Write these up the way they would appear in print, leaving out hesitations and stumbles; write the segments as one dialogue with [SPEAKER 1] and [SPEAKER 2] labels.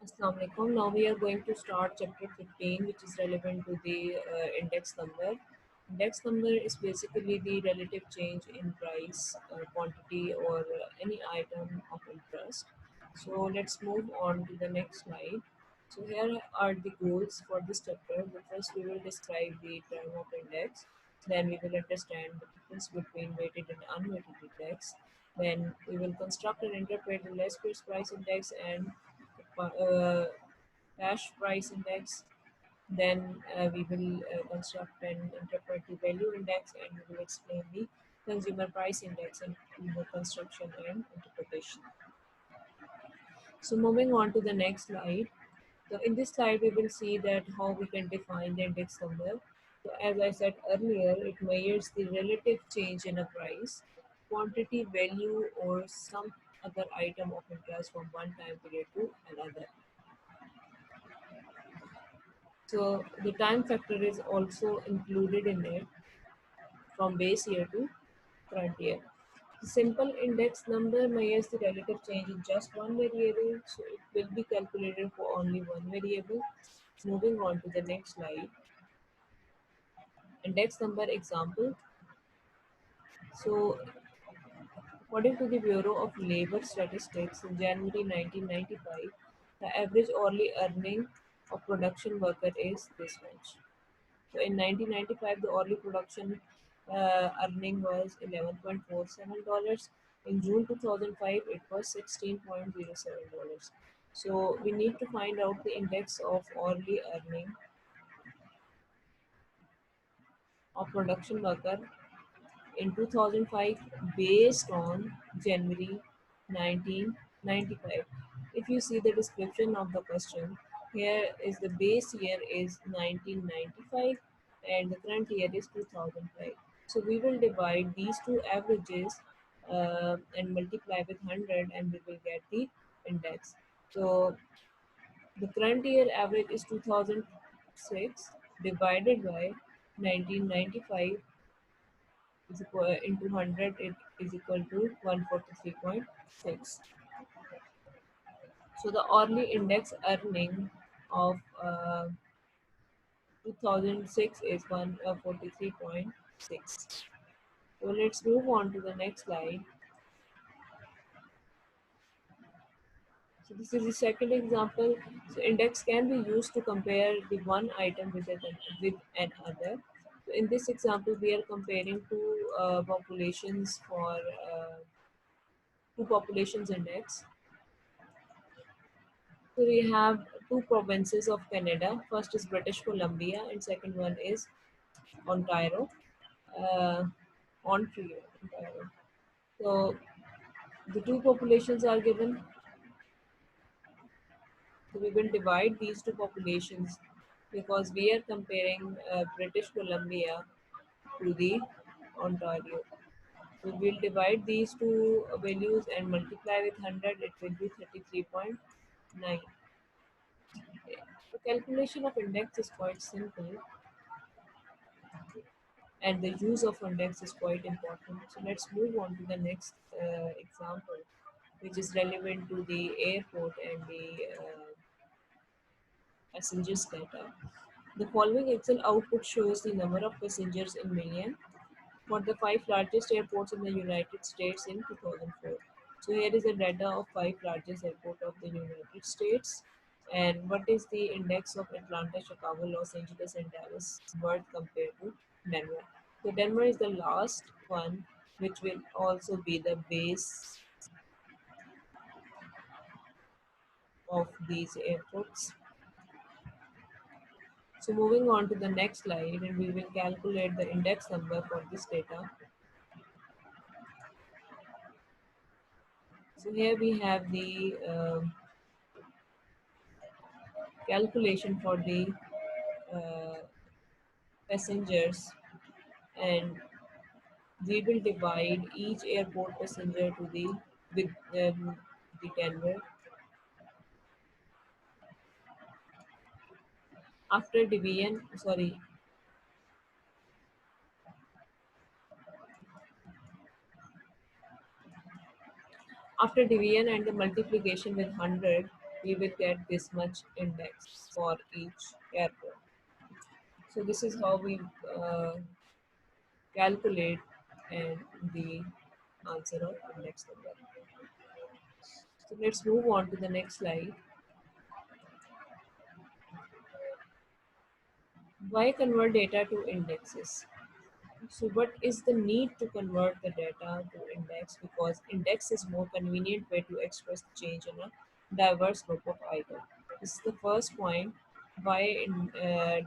[SPEAKER 1] Assalamu alaikum. Now we are going to start chapter 15, which is relevant to the index number. Index number is basically the relative change in price, quantity, or any item of interest. So let's move on to the next slide. So here are the goals for this chapter. The first, we will describe the term of index. Then we will understand the difference between weighted and unweighted index. Then we will construct and interpret the less price index and uh, cash price index. Then we will construct and interpret the value index, and we will explain the consumer price index and the construction and interpretation. So moving on to the next slide. So in this slide, we will see that how we can define the index number. So as I said earlier, it measures the relative change in a price, quantity, value, or some other item of interest from one time period to another. So the time factor is also included in it from base year to current year. The simple index number measures the relative change in just one variable, so it will be calculated for only one variable. Moving on to the next slide. Index number example. So according to the Bureau of Labor Statistics in January 1995, the average hourly earning of production worker is this much. So in 1995, the hourly production earning was $11.47. In June 2005, it was $16.07. So we need to find out the index of hourly earning of production worker in 2005 based on January 1995. If you see the description of the question, here is the base year is 1995 and the current year is 2005. So we will divide these two averages and multiply with 100 and we will get the index. So the current year average is 2006 divided by 1995 is equal into 100, it is equal to 143.6. So the hourly index earning of 2006 is 143.6. So let's move on to the next slide. So this is the second example. So index can be used to compare the one item with another. So in this example, we are comparing populations for two populations index. So we have two provinces of Canada. First is British Columbia, and second one is Ontario. Uh, Ontario. So the two populations are given. So we will divide these two populations because we are comparing British Columbia to the Ontario. So we'll divide these two values and multiply with 100. It will be 33.9. The calculation of index is quite simple and the use of index is quite important. So let's move on to the next example, which is relevant to the airport and the passengers data. The following Excel output shows the number of passengers in million for the five largest airports in the United States in 2004. So here is the data of five largest airports of the United States. And what is the index of Atlanta, Chicago, Los Angeles, and Dallas Worth compared to Denver? So Denver is the last one, which will also be the base of these airports. So moving on to the next slide, and we will calculate the index number for this data. So here we have the calculation for the uh, passengers, and we will divide each airport passenger to the with the Denver. After division, sorry, after division and the multiplication with 100, we will get this much index for each airport. So this is how we calculate and the answer of index number. So let's move on to the next slide. Why convert data to indexes? So what is the need to convert the data to index? Because index is more convenient way to express change in a diverse group of items. This is the first point why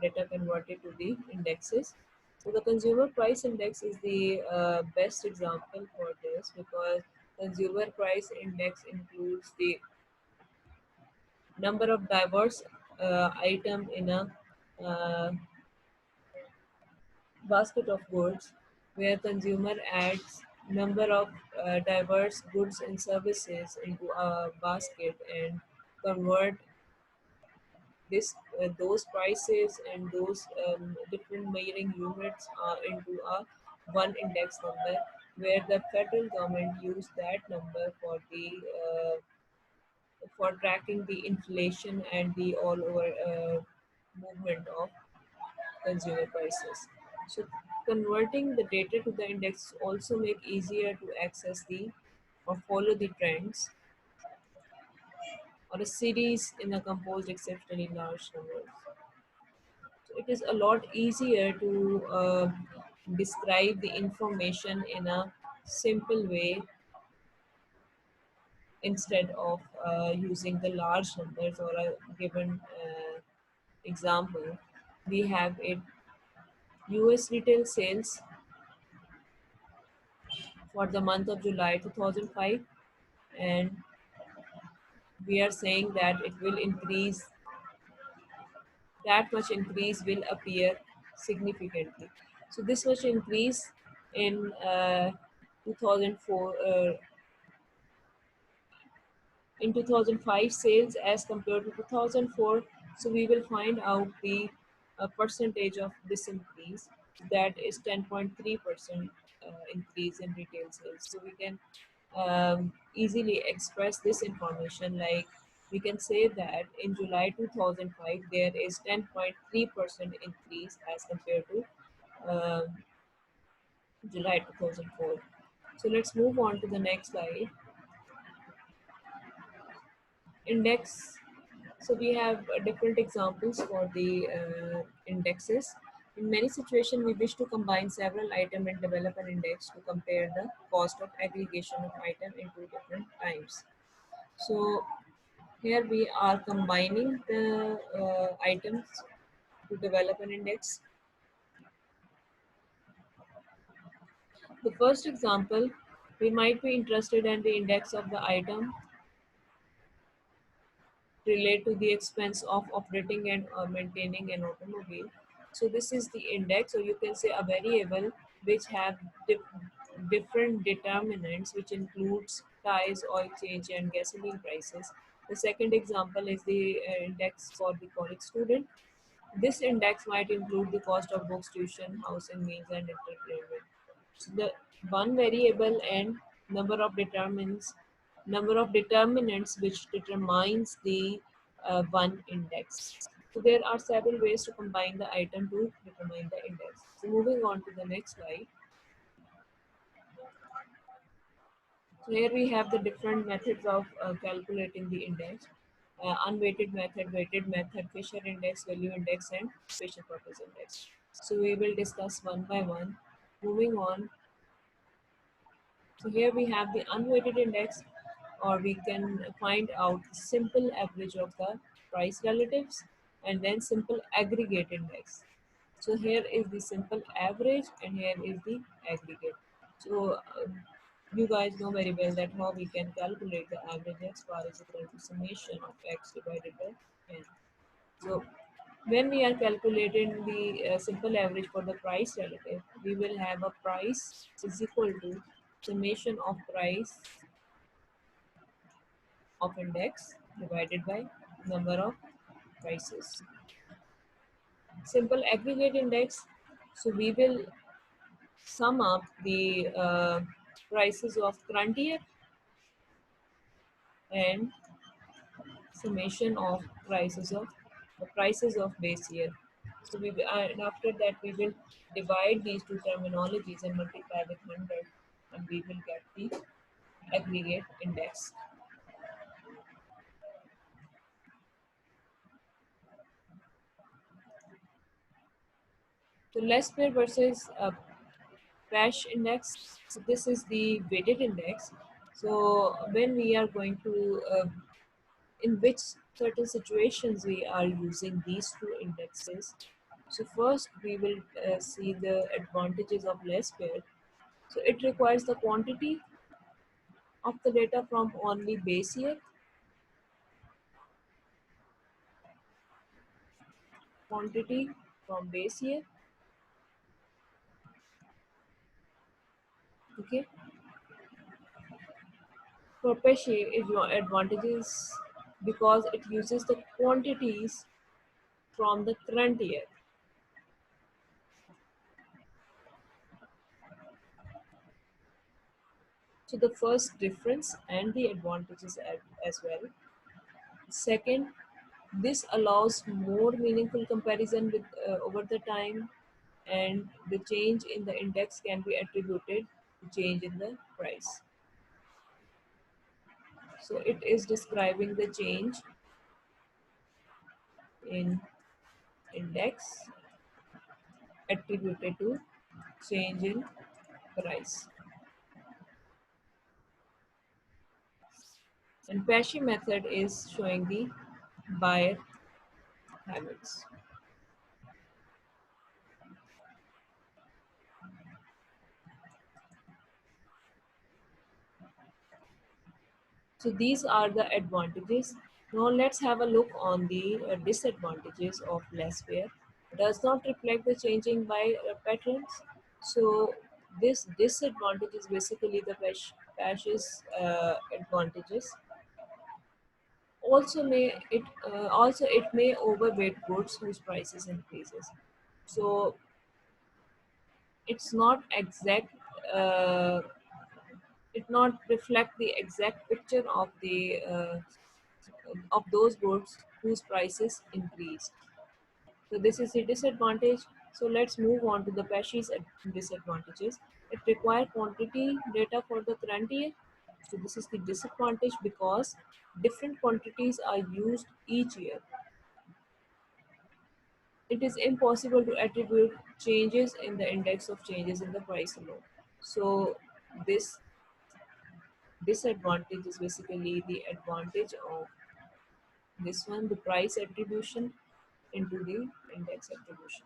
[SPEAKER 1] data converted to the indexes. So the consumer price index is the best example for this because consumer price index includes the number of diverse item in a uh, basket of goods where consumer adds number of diverse goods and services into a basket and convert this those prices and those different measuring units into a one index number where the federal government used that number for tracking the inflation and the all over movement of consumer prices. So converting the data to the index also make easier to access the or follow the trends or a series in a composed exceptionally large numbers. So it is a lot easier to describe the information in a simple way instead of using the large numbers or a given example. We have it US retail sales for the month of July 2005, and we are saying that it will increase, that much increase will appear significantly. So this much increase in 2004 in 2005 sales as compared to 2004. So we will find out the percentage of this increase, that is 10.3% increase in retail sales. So we can easily express this information like we can say that in July 2005 there is 10.3% increase as compared to um, July 2004. So let's move on to the next slide. Index. So we have different examples for the indexes. In many situations, we wish to combine several items and develop an index to compare the cost of aggregation of item into different times. So here we are combining the items to develop an index. The first example, we might be interested in the index of the item relate to the expense of operating and maintaining an automobile. So this is the index, or you can say a variable which have different determinants, which includes tires, oil change, and gasoline prices. The second example is the index for the college student. This index might include the cost of books, tuition, housing, meals, and entertainment. So the one variable and number of determinants which determines the one index. So there are several ways to combine the item to determine the index. So moving on to the next slide. So here we have the different methods of calculating the index. Unweighted method, weighted method, Fisher index, value index, and special purpose index. So we will discuss one by one. Moving on, so here we have the unweighted index, or we can find out the simple average of the price relatives and then simple aggregate index. So here is the simple average and here is the aggregate. So you guys know very well that how we can calculate the average x bar is equal to summation of x divided by n. So when we are calculating the simple average for the price relative, we will have a price is equal to summation of price of index divided by number of prices. Simple aggregate index. So we will sum up the prices of current year and summation of prices of base year. So and after that we will divide these two terminologies and multiply with 100, and we will get the aggregate index. So Lespere versus Pash index. So this is the weighted index. So when we are going to in which certain situations we are using these two indexes. So first we will see the advantages of less pair. So it requires the quantity of the data from only base year, quantity from base year, okay. For Pesce, it your advantages because it uses the quantities from the current year. So the first difference and the advantages as well. Second, this allows more meaningful comparison with over the time, and the change in the index can be attributed to change in the price. So it is describing the change in index attributed to change in price. And Pesci method is showing the buyer habits. So these are the advantages. Now let's have a look on the disadvantages of less wear. Does not reflect the changing by patterns. So this disadvantage is basically the Pash's advantages. Also it may overweight goods whose prices increases. So it's not exact. Uh, it not reflect the exact picture of those goods whose prices increased. So this is the disadvantage. So let's move on to the Pesci's disadvantages. It requires quantity data for the current year. So this is the disadvantage because different quantities are used each year. It is impossible to attribute changes in the index of changes in the price alone. So this disadvantage is basically the advantage of this one, the price attribution into the index attribution.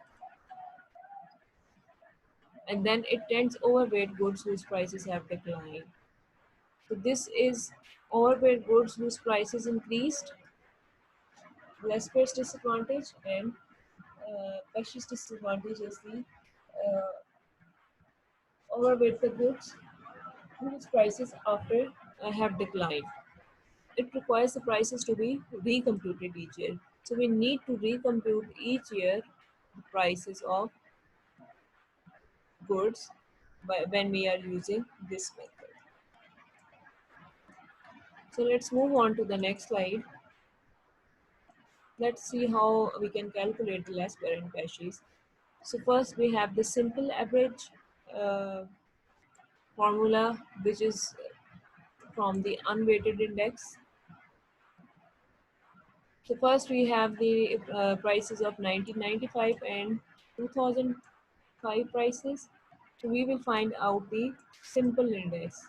[SPEAKER 1] And then it tends overweight goods whose prices have declined. So this is overweight goods whose prices increased, less price disadvantage, and Pesci's disadvantage is the overweight the goods whose prices after have declined. It requires the prices to be recomputed each year. So we need to recompute each year the prices of goods when we are using this method. So let's move on to the next slide. Let's see how we can calculate the less parent caches. So first we have the simple average uh, formula, which is from the unweighted index. So first we have the prices of 1995 and 2005 prices. So we will find out the simple index.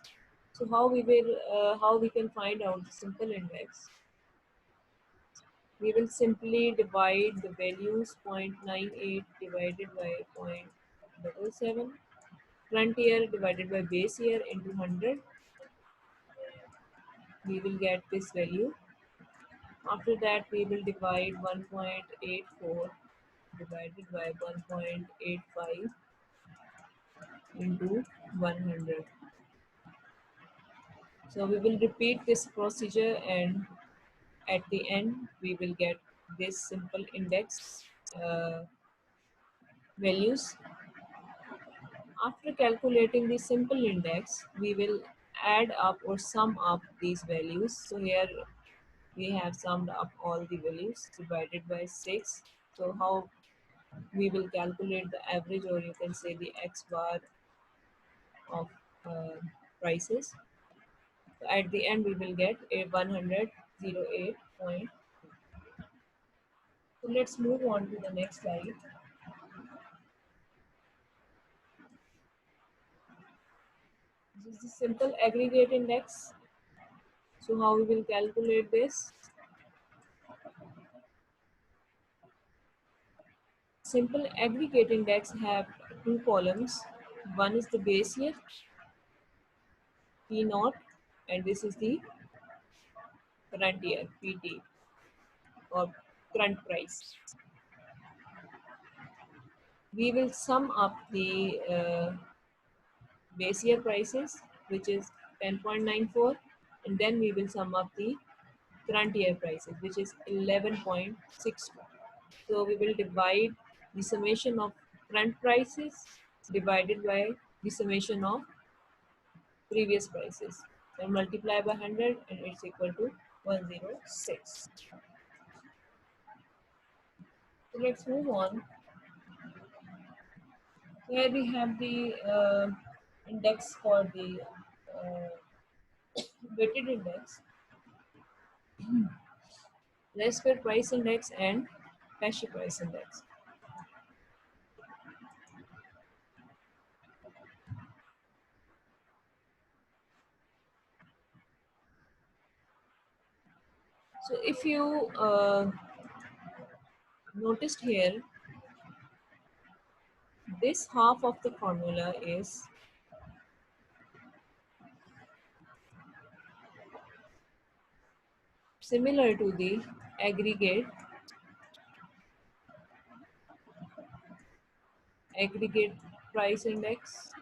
[SPEAKER 1] So how we can find out the simple index? We will simply divide the values 0.98 divided by 0.77, front year divided by base year into 100. We will get this value. After that, we will divide 1.84 divided by 1.85 into 100. So we will repeat this procedure, and at the end we will get this simple index values. After calculating the simple index, we will add up or sum up these values. So here we have summed up all the values divided by 6. So how we will calculate the average, or you can say the X bar of uh, prices. So at the end we will get a 108 point. So let's move on to the next slide. This is the simple aggregate index. So how we will calculate this? Simple aggregate index have two columns. One is the base year, P naught, and this is the current year, PT, or current price. We will sum up the base year prices, which is 10.94, and then we will sum up the current year prices, which is 11.62. So we will divide the summation of current prices divided by the summation of previous prices and multiply by 100, and it's equal to 106. So let's move on. Here we have the index for the weighted index, less fair price index, and Pesci price index. So if you noticed here, this half of the formula is similar to the aggregate price index,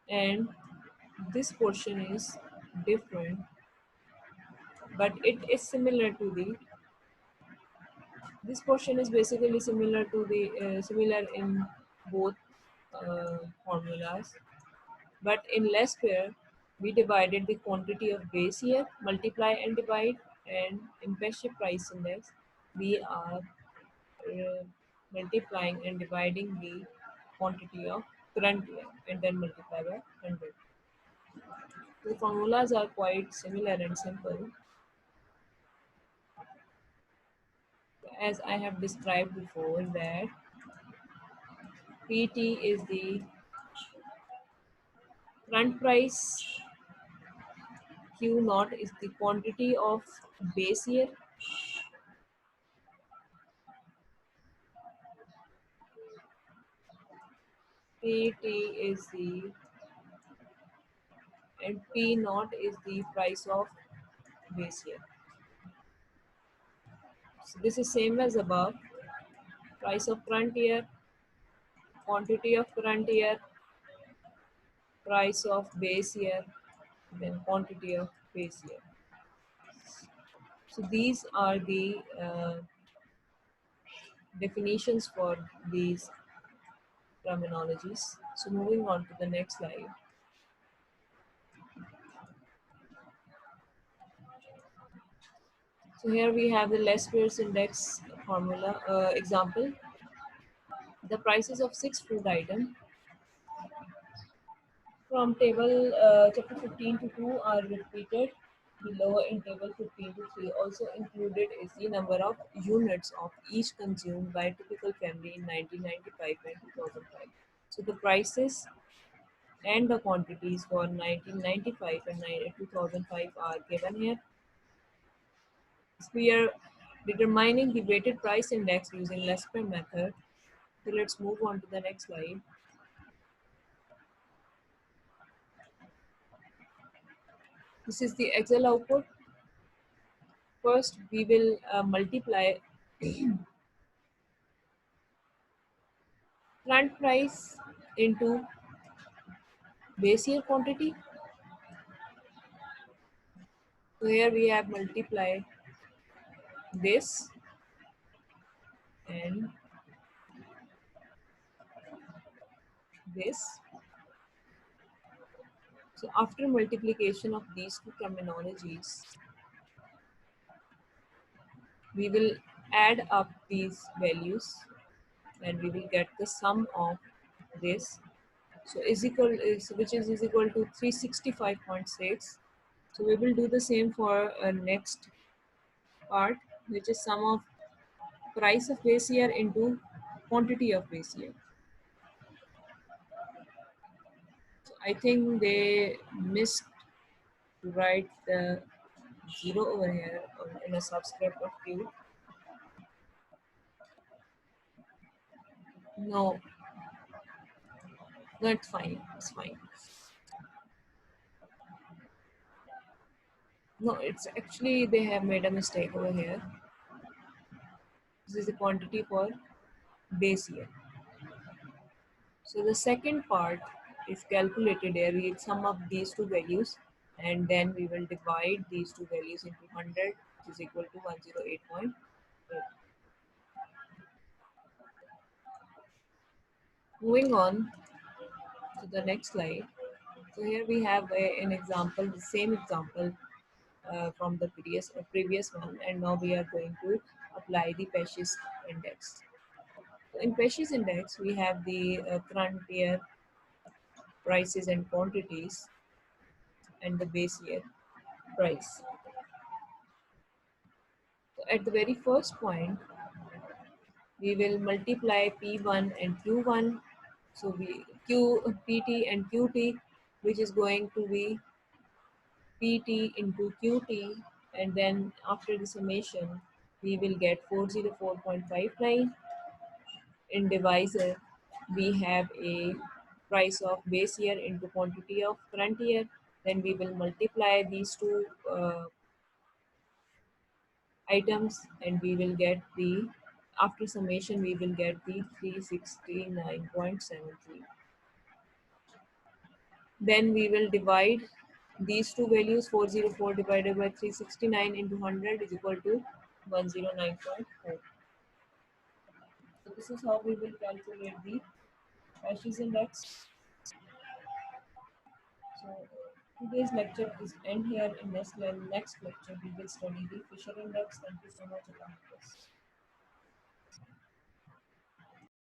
[SPEAKER 1] and this portion is different, but it is similar to the, this portion is basically similar to the similar in both formulas, but in less pair we divided the quantity of base year, multiply and divide, and in Pesci price index we are multiplying and dividing the quantity of current year and then multiply by 100. The formulas are quite similar and simple, as I have described before, that PT is the front price, Q naught is the quantity of base year, PT is the, and P naught is the price of base year. So this is same as above, price of current year, quantity of current year, price of base year, then quantity of base year. So these are the definitions for these terminologies. So moving on to the next slide. So here we have the less Pierce index formula example. The prices of 6 food items from table chapter 15 to 2 are repeated below in table 15 to 3. Also included is the number of units of each consumed by a typical family in 1995 and 2005. So the prices and the quantities for 1995 and 2005 are given here. We are determining the weighted price index using Lesper method. So let's move on to the next slide. This is the Excel output. First, we will multiply front price into base year quantity. So here we have multiplied this and this. So after multiplication of these two terminologies, we will add up these values and we will get the sum of this. So which is equal to 365.6. So we will do the same for next part, which is sum of price of base year into quantity of base year. So I think they missed to write the zero over here in a subscript of q. No, no, it's fine. It's fine. No, it's actually they have made a mistake over here. This is the quantity for base year. So the second part is calculated here. We sum up these two values and then we will divide these two values into 100, which is equal to 108.8. Moving on to the next slide. So here we have an example, the same example from the previous one, and now we are going to apply the Peshi's index. So in Peshi's index, we have the current year prices and quantities and the base year price. So at the very first point, we will multiply P1 and Q1. So we PT and QT, which is going to be PT into QT, and then after the summation, we will get 404.59. In divisor, we have a price of base year into quantity of current year. Then we will multiply these two items and we will get the, after summation, we will get the 369.73. Then we will divide these two values. 404 divided by 369 into 100 is equal to 109.4. So this is how we will calculate the Peshi's index. So today's lecture is end here. In next lecture we will study the Fisher index. Thank you so much, Allah Hafiz.